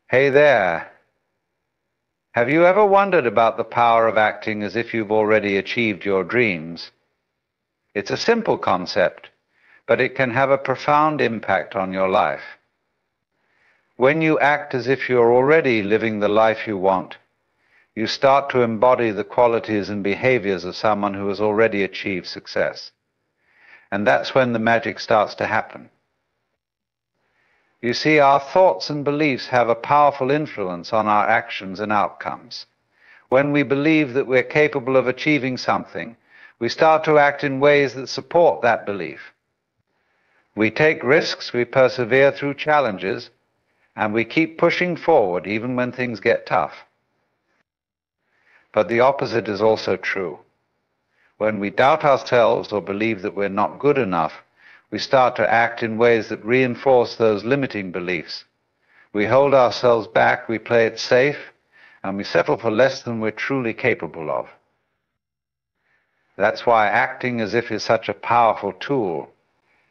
Hey there. Have you ever wondered about the power of acting as if you've already achieved your dreams? It's a simple concept, but it can have a profound impact on your life. When you act as if you're already living the life you want, you start to embody the qualities and behaviors of someone who has already achieved success. And that's when the magic starts to happen. You see, our thoughts and beliefs have a powerful influence on our actions and outcomes. When we believe that we're capable of achieving something, we start to act in ways that support that belief. We take risks, we persevere through challenges, and we keep pushing forward even when things get tough. But the opposite is also true. When we doubt ourselves or believe that we're not good enough, we start to act in ways that reinforce those limiting beliefs. We hold ourselves back, we play it safe, and we settle for less than we're truly capable of. That's why acting as if is such a powerful tool.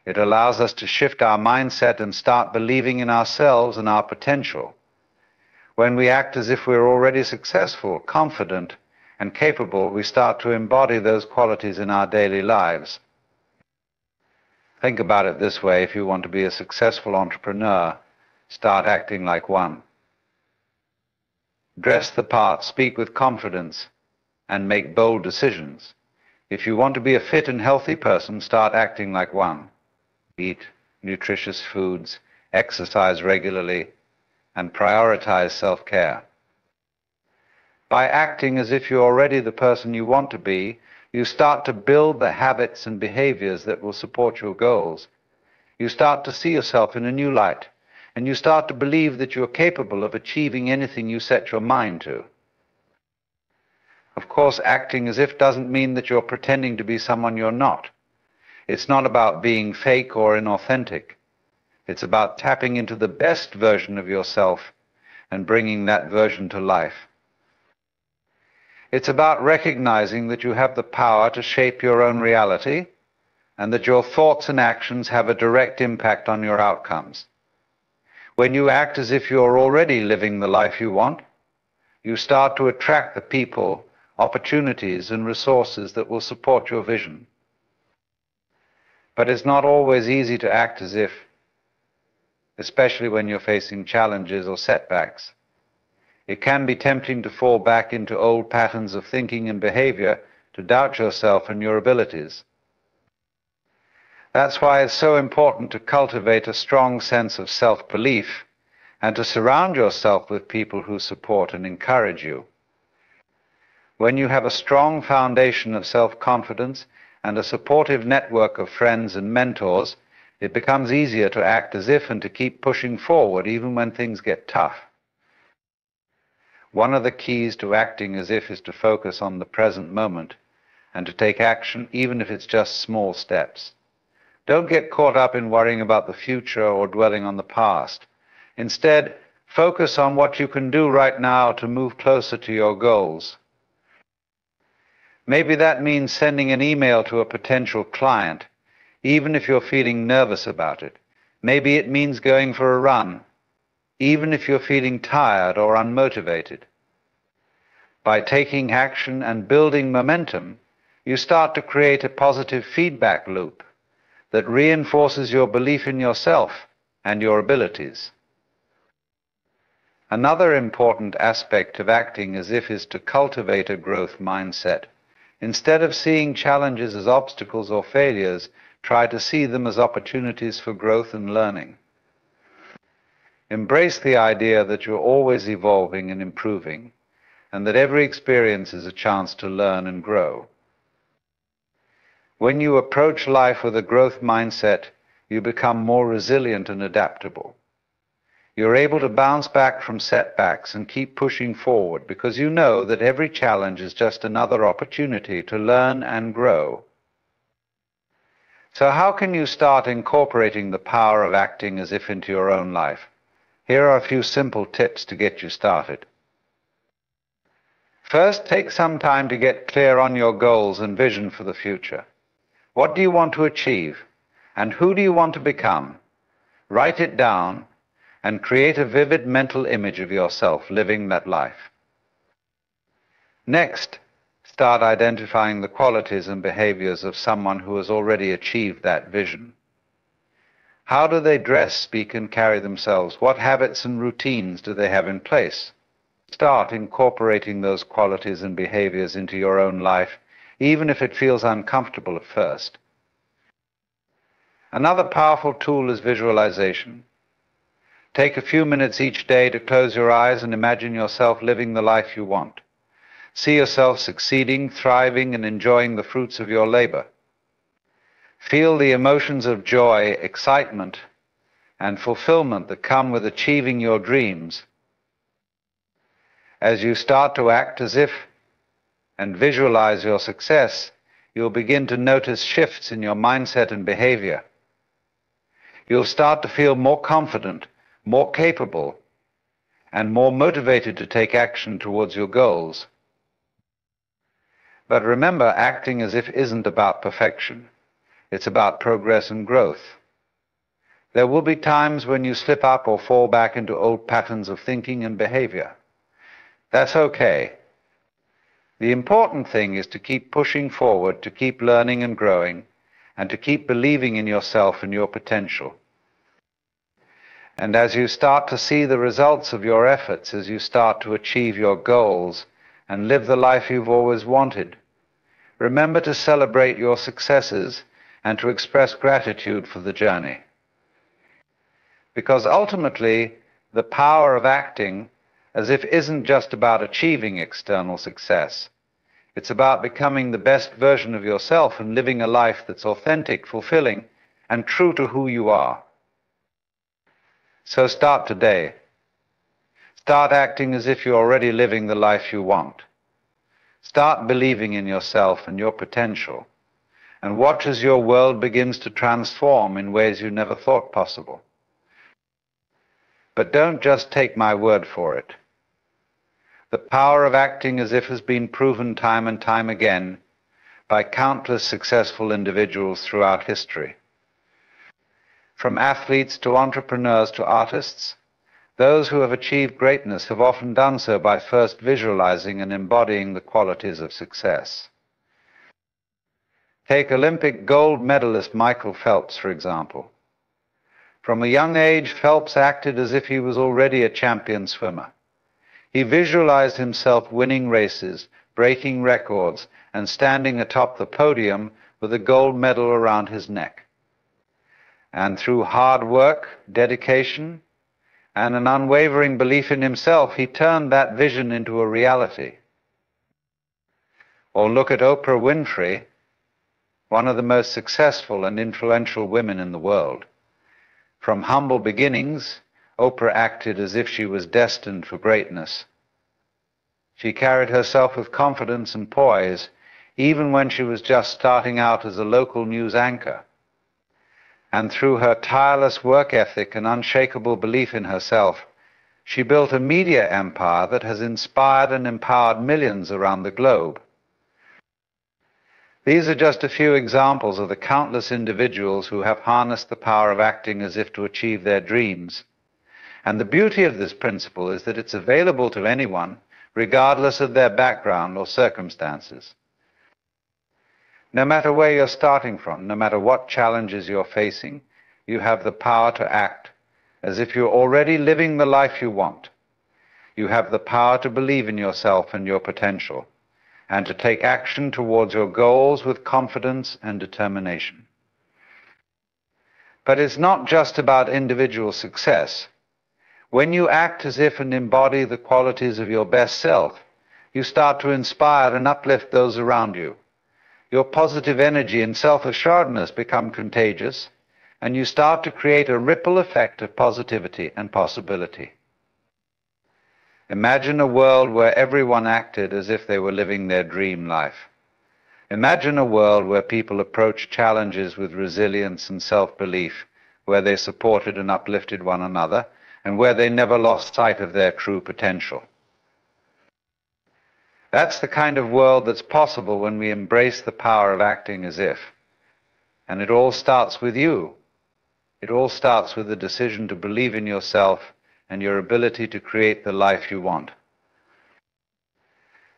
It allows us to shift our mindset and start believing in ourselves and our potential. When we act as if we're already successful, confident, and capable, we start to embody those qualities in our daily lives. Think about it this way: if you want to be a successful entrepreneur, start acting like one. Dress the part, speak with confidence, and make bold decisions. If you want to be a fit and healthy person, start acting like one. Eat nutritious foods, exercise regularly, and prioritize self-care. By acting as if you're already the person you want to be, you start to build the habits and behaviors that will support your goals. You start to see yourself in a new light, and you start to believe that you're capable of achieving anything you set your mind to. Of course, acting as if doesn't mean that you're pretending to be someone you're not. It's not about being fake or inauthentic. It's about tapping into the best version of yourself and bringing that version to life. It's about recognizing that you have the power to shape your own reality and that your thoughts and actions have a direct impact on your outcomes. When you act as if you're already living the life you want, you start to attract the people, opportunities, and resources that will support your vision. But it's not always easy to act as if, especially when you're facing challenges or setbacks. It can be tempting to fall back into old patterns of thinking and behavior, to doubt yourself and your abilities. That's why it's so important to cultivate a strong sense of self-belief and to surround yourself with people who support and encourage you. When you have a strong foundation of self-confidence and a supportive network of friends and mentors, it becomes easier to act as if and to keep pushing forward even when things get tough. One of the keys to acting as if is to focus on the present moment and to take action even if it's just small steps. Don't get caught up in worrying about the future or dwelling on the past. Instead, focus on what you can do right now to move closer to your goals. Maybe that means sending an email to a potential client, even if you're feeling nervous about it. Maybe it means going for a run, even if you're feeling tired or unmotivated. By taking action and building momentum, you start to create a positive feedback loop that reinforces your belief in yourself and your abilities. Another important aspect of acting as if is to cultivate a growth mindset. Instead of seeing challenges as obstacles or failures, try to see them as opportunities for growth and learning. Embrace the idea that you're always evolving and improving, and that every experience is a chance to learn and grow. When you approach life with a growth mindset, you become more resilient and adaptable. You're able to bounce back from setbacks and keep pushing forward because you know that every challenge is just another opportunity to learn and grow. So how can you start incorporating the power of acting as if into your own life? Here are a few simple tips to get you started. First, take some time to get clear on your goals and vision for the future. What do you want to achieve? And who do you want to become? Write it down and create a vivid mental image of yourself living that life. Next, start identifying the qualities and behaviors of someone who has already achieved that vision. How do they dress, speak, and carry themselves? What habits and routines do they have in place? Start incorporating those qualities and behaviors into your own life, even if it feels uncomfortable at first. Another powerful tool is visualization. Take a few minutes each day to close your eyes and imagine yourself living the life you want. See yourself succeeding, thriving, and enjoying the fruits of your labor. Feel the emotions of joy, excitement, and fulfillment that come with achieving your dreams. As you start to act as if and visualize your success, you'll begin to notice shifts in your mindset and behavior. You'll start to feel more confident, more capable, and more motivated to take action towards your goals. But remember, acting as if isn't about perfection. It's about progress and growth. There will be times when you slip up or fall back into old patterns of thinking and behavior. That's okay. The important thing is to keep pushing forward, to keep learning and growing, and to keep believing in yourself and your potential. And as you start to see the results of your efforts, as you start to achieve your goals and live the life you've always wanted, remember to celebrate your successes and to express gratitude for the journey. Because ultimately, the power of acting as if isn't just about achieving external success. It's about becoming the best version of yourself and living a life that's authentic, fulfilling, and true to who you are. So start today. Start acting as if you're already living the life you want. Start believing in yourself and your potential, and watch as your world begins to transform in ways you never thought possible. But don't just take my word for it. The power of acting as if has been proven time and time again by countless successful individuals throughout history. From athletes to entrepreneurs to artists, those who have achieved greatness have often done so by first visualizing and embodying the qualities of success. Take Olympic gold medalist Michael Phelps, for example. From a young age, Phelps acted as if he was already a champion swimmer. He visualized himself winning races, breaking records, and standing atop the podium with a gold medal around his neck. And through hard work, dedication, and an unwavering belief in himself, he turned that vision into a reality. Or look at Oprah Winfrey, one of the most successful and influential women in the world. From humble beginnings, Oprah acted as if she was destined for greatness. She carried herself with confidence and poise, even when she was just starting out as a local news anchor. And through her tireless work ethic and unshakable belief in herself, she built a media empire that has inspired and empowered millions around the globe. These are just a few examples of the countless individuals who have harnessed the power of acting as if to achieve their dreams. And the beauty of this principle is that it's available to anyone, regardless of their background or circumstances. No matter where you're starting from, no matter what challenges you're facing, you have the power to act as if you're already living the life you want. You have the power to believe in yourself and your potential, and to take action towards your goals with confidence and determination. But it's not just about individual success. When you act as if and embody the qualities of your best self, you start to inspire and uplift those around you. Your positive energy and self-assuredness become contagious, and you start to create a ripple effect of positivity and possibility. Imagine a world where everyone acted as if they were living their dream life. Imagine a world where people approached challenges with resilience and self-belief, where they supported and uplifted one another, and where they never lost sight of their true potential. That's the kind of world that's possible when we embrace the power of acting as if. And it all starts with you. It all starts with the decision to believe in yourself and your ability to create the life you want.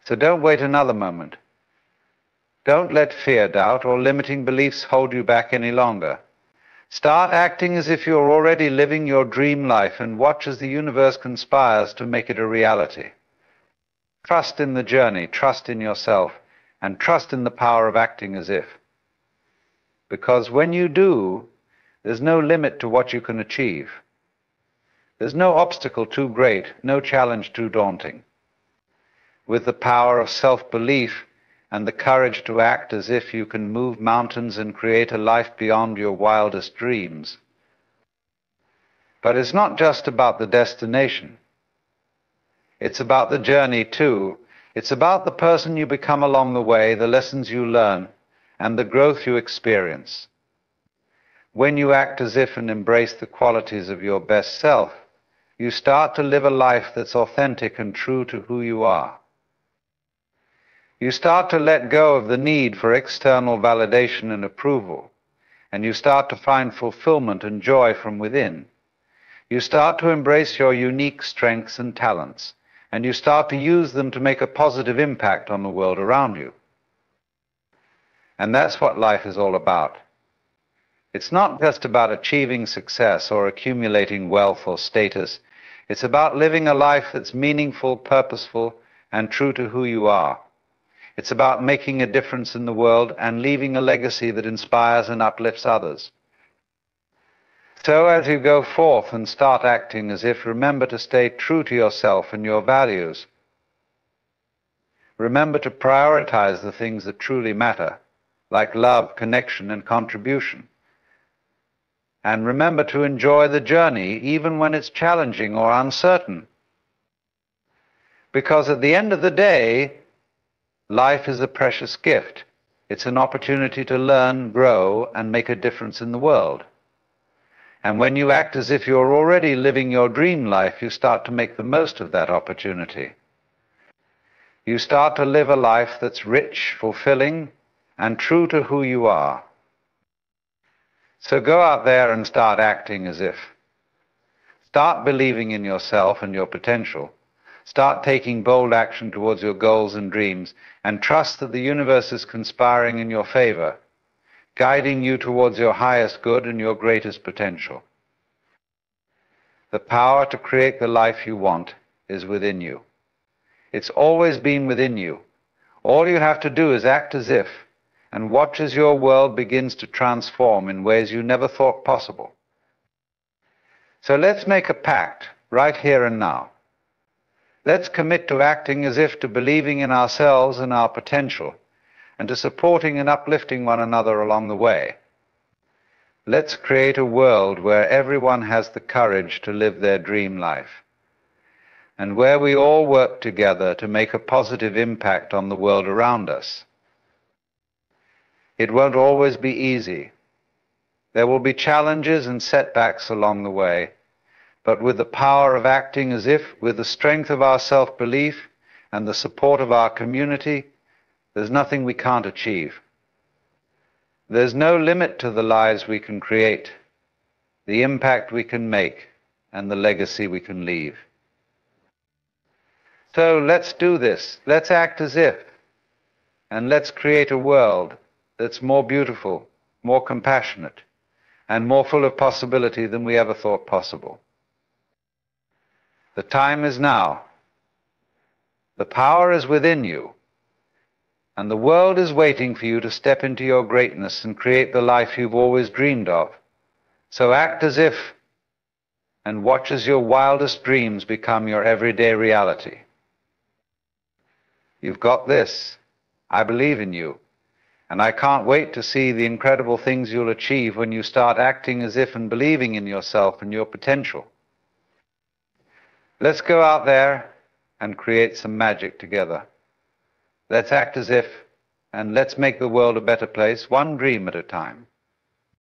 So don't wait another moment. Don't let fear, doubt, or limiting beliefs hold you back any longer. Start acting as if you're already living your dream life and watch as the universe conspires to make it a reality. Trust in the journey, trust in yourself, and trust in the power of acting as if. Because when you do, there's no limit to what you can achieve. There's no obstacle too great, no challenge too daunting. With the power of self-belief and the courage to act as if, you can move mountains and create a life beyond your wildest dreams. But it's not just about the destination. It's about the journey too. It's about the person you become along the way, the lessons you learn, and the growth you experience. When you act as if and embrace the qualities of your best self, you start to live a life that's authentic and true to who you are. You start to let go of the need for external validation and approval, and you start to find fulfillment and joy from within. You start to embrace your unique strengths and talents, and you start to use them to make a positive impact on the world around you. And that's what life is all about. It's not just about achieving success or accumulating wealth or status. It's about living a life that's meaningful, purposeful, and true to who you are. It's about making a difference in the world and leaving a legacy that inspires and uplifts others. So as you go forth and start acting as if, remember to stay true to yourself and your values. Remember to prioritize the things that truly matter, like love, connection, and contribution. And remember to enjoy the journey even when it's challenging or uncertain. Because at the end of the day, life is a precious gift. It's an opportunity to learn, grow, and make a difference in the world. And when you act as if you're already living your dream life, you start to make the most of that opportunity. You start to live a life that's rich, fulfilling, and true to who you are. So go out there and start acting as if. Start believing in yourself and your potential. Start taking bold action towards your goals and dreams, and trust that the universe is conspiring in your favor, guiding you towards your highest good and your greatest potential. The power to create the life you want is within you. It's always been within you. All you have to do is act as if, and watch as your world begins to transform in ways you never thought possible. So let's make a pact right here and now. Let's commit to acting as if, to believing in ourselves and our potential, and to supporting and uplifting one another along the way. Let's create a world where everyone has the courage to live their dream life, and where we all work together to make a positive impact on the world around us. It won't always be easy. There will be challenges and setbacks along the way, but with the power of acting as if, with the strength of our self-belief and the support of our community, there's nothing we can't achieve. There's no limit to the lives we can create, the impact we can make, and the legacy we can leave. So let's do this. Let's act as if, and let's create a world that's more beautiful, more compassionate, and more full of possibility than we ever thought possible. The time is now. The power is within you, and the world is waiting for you to step into your greatness and create the life you've always dreamed of. So act as if, and watch as your wildest dreams become your everyday reality. You've got this. I believe in you, and I can't wait to see the incredible things you'll achieve when you start acting as if and believing in yourself and your potential. Let's go out there and create some magic together. Let's act as if, and let's make the world a better place, one dream at a time.